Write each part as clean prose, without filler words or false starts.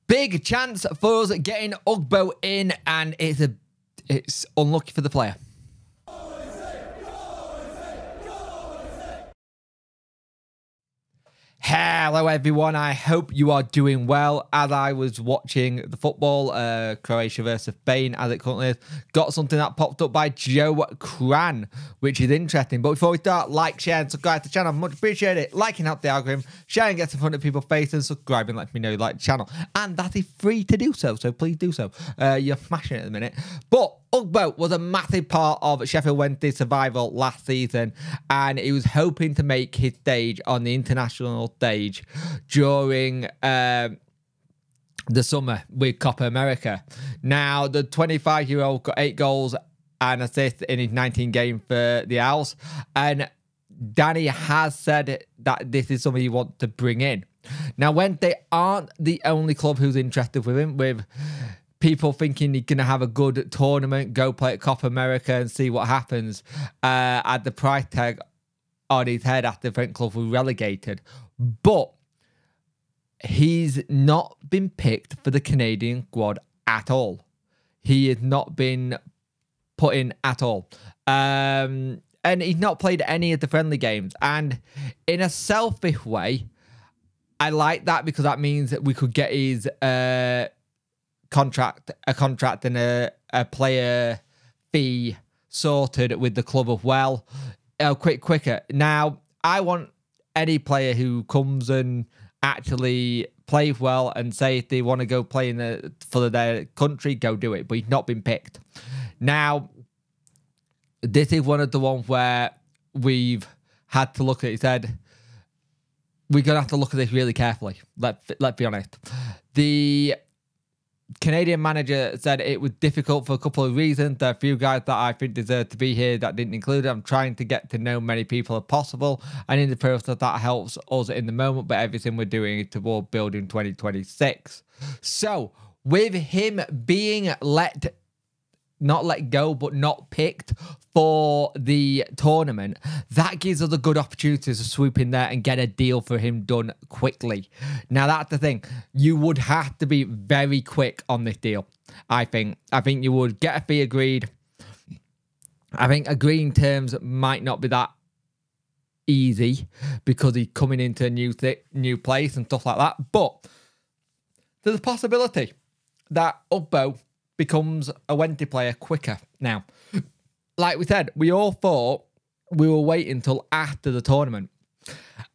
Big chance for us getting Ugbo in, and it's unlucky for the player. Hello everyone, I hope you are doing well. As I was watching the football, Croatia versus Spain, as it currently is, got something that popped up by Joe Cran, which is interesting. But before we start, like, share and subscribe to the channel. Much appreciate it. Liking helps the algorithm, sharing gets in front of people's faces, and subscribing lets me know you like the channel. And that is free to do so please do so. You're smashing it at the minute. But Ugbo was a massive part of Sheffield Wednesday's survival last season, and he was hoping to make his stage on the international stage during the summer with Copa America. Now, the 25-year-old got 8 goals and assists in his 19 games for the Owls, and Danny has said that this is something he wants to bring in. Now, Wednesday aren't the only club who's interested with him, with people thinking he's going to have a good tournament, go play at Copa America and see what happens at the price tag on his head after the French club were relegated. But he's not been picked for the Canadian squad at all. He has not been put in at all. And he's not played any of the friendly games. And in a selfish way, I like that because that means that we could get his a contract and a player fee sorted with the club as well. Quicker. Now, I want any player who comes and actually plays well and say if they want to go play in for their country, go do it. But he's not been picked. Now, this is one of the ones where we've had to look at it. He said, we're going to have to look at this really carefully. Let's be honest. The Canadian manager said it was difficult for a couple of reasons. There are a few guys that I think deserve to be here that didn't include it. I'm trying to get to know many people as possible, and in the process that helps us in the moment, but everything we're doing is toward building 2026. So with him being not let go, but not picked for the tournament, that gives us a good opportunity to swoop in there and get a deal for him done quickly. Now, that's the thing. You would have to be very quick on this deal, I think. I think you would get a fee agreed. I think agreeing terms might not be that easy because he's coming into a new place and stuff like that. But there's a possibility that Ugbo becomes a Wednesday player quicker. Now, like we said, we all thought we were waiting until after the tournament,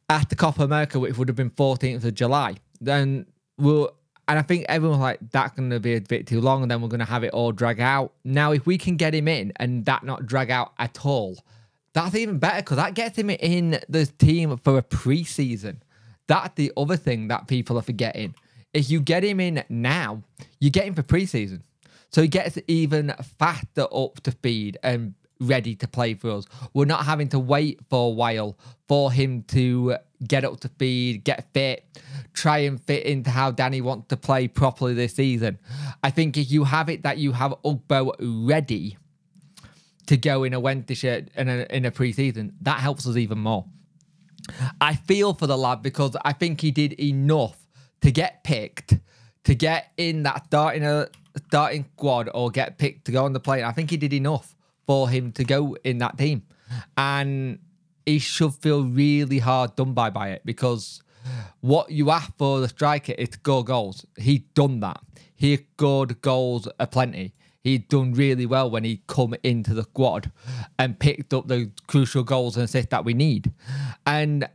after Copa America, which would have been 14th of July. And I think everyone was like, that's going to be a bit too long, and then we're going to have it all drag out. Now, if we can get him in and that not drag out at all, that's even better because that gets him in the team for a pre-season. That's the other thing that people are forgetting. If you get him in now, you get him for pre-season. So he gets even faster up to speed and ready to play for us. We're not having to wait for a while for him to get up to speed, get fit, try and fit into how Danny wants to play properly this season. I think if you have it that you have Ugbo ready to go in a Wednesday shirt in a pre-season, that helps us even more. I feel for the lad because I think he did enough to get picked, to get in that starting squad or get picked to go on the plane. I think he did enough for him to go in that team. And he should feel really hard done by it because what you ask for the striker is to score goals. He's done that. He scored goals aplenty. He'd done really well when he come into the squad and picked up the crucial goals and assists that we need. And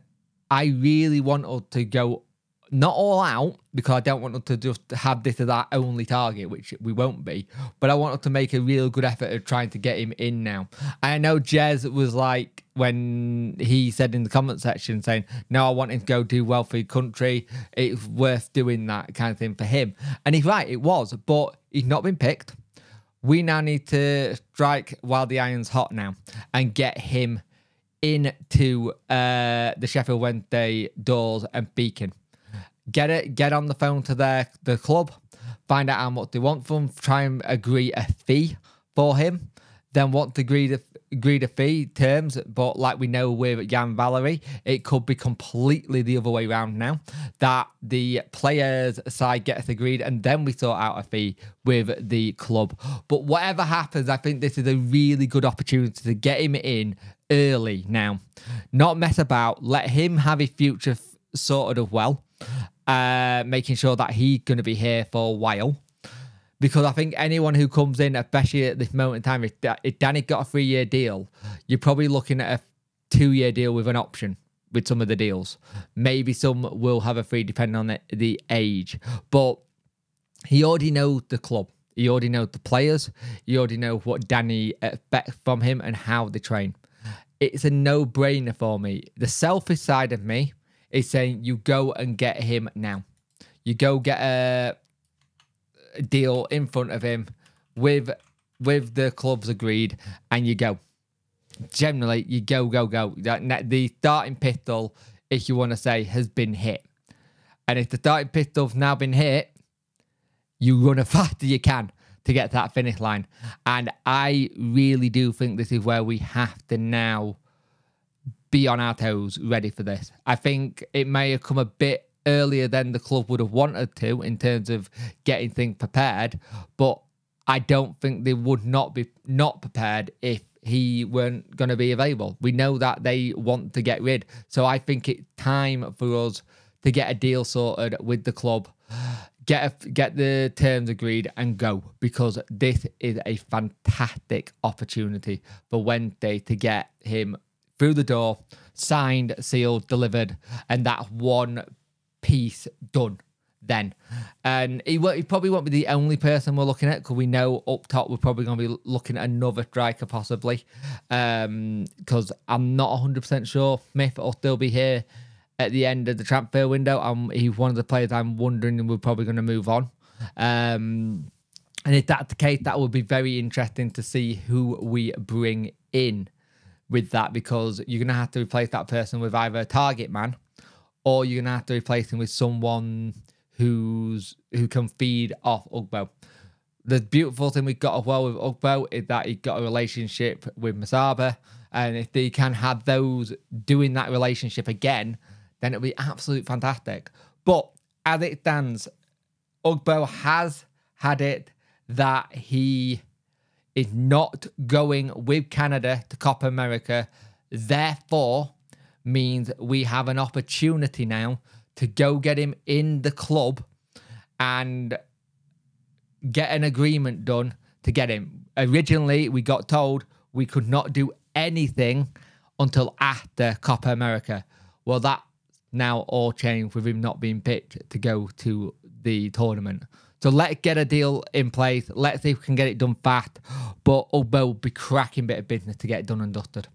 I really want us to go not all out, because I don't want us to just have this as our only target, which we won't be, but I want us to make a real good effort of trying to get him in now. I know Jez was like, when he said in the comment section saying, no, I want him to go do well for your country, it's worth doing that kind of thing for him. And he's right, it was, but he's not been picked. We now need to strike while the iron's hot now and get him into the Sheffield Wednesday doors and beacon. Get on the phone to the club, find out how much they want from him, try and agree a fee for him. Then once agreed agreed a fee terms, but like we know with Jan Valery, it could be completely the other way around now, that the players' side gets agreed and then we sort out a fee with the club. But whatever happens, I think this is a really good opportunity to get him in early now. Not mess about, let him have his future sorted of well, making sure that he's going to be here for a while. Because I think anyone who comes in, especially at this moment in time, if Danny got a 3-year deal, you're probably looking at a 2-year deal with an option with some of the deals. Maybe some will have a 3 depending on the age. But he already knows the club. He already knows the players. He already knows what Danny expects from him and how they train. It's a no-brainer for me. The selfish side of me is saying you go and get him now. You go get a deal in front of him with the clubs agreed, and you go. Generally, you go. The starting pistol, if you want to say, has been hit. And if the starting pistol's now been hit, you run as fast as you can to get to that finish line. And I really do think this is where we have to now be on our toes, ready for this. I think it may have come a bit earlier than the club would have wanted to in terms of getting things prepared, but I don't think they would not be prepared if he weren't going to be available. We know that they want to get rid, so I think it's time for us to get a deal sorted with the club, get the terms agreed and go, because this is a fantastic opportunity for Wednesday to get him through the door, signed, sealed, delivered, and that one piece done then. And he probably won't be the only person we're looking at, because we know up top we're probably going to be looking at another striker possibly, because I'm not 100% sure Smith will still be here at the end of the transfer window. He's one of the players I'm wondering we're probably going to move on, and if that's the case, that would be very interesting to see who we bring in with that, because you're going to have to replace that person with either a target man, or you're going to have to replace him with someone who can feed off Ugbo. The beautiful thing we've got as well with Ugbo is that he's got a relationship with Masaba, and if they can have those doing that relationship again, then it'll be absolutely fantastic. But as it stands, Ugbo has had it that he is not going with Canada to Copa America, therefore means we have an opportunity now to go get him in the club and get an agreement done to get him. Originally, we got told we could not do anything until after Copa America. Well, that now all changed with him not being picked to go to the tournament. So let's get a deal in place. Let's see if we can get it done fast. But Ugbo will be cracking bit of business to get it done and dusted.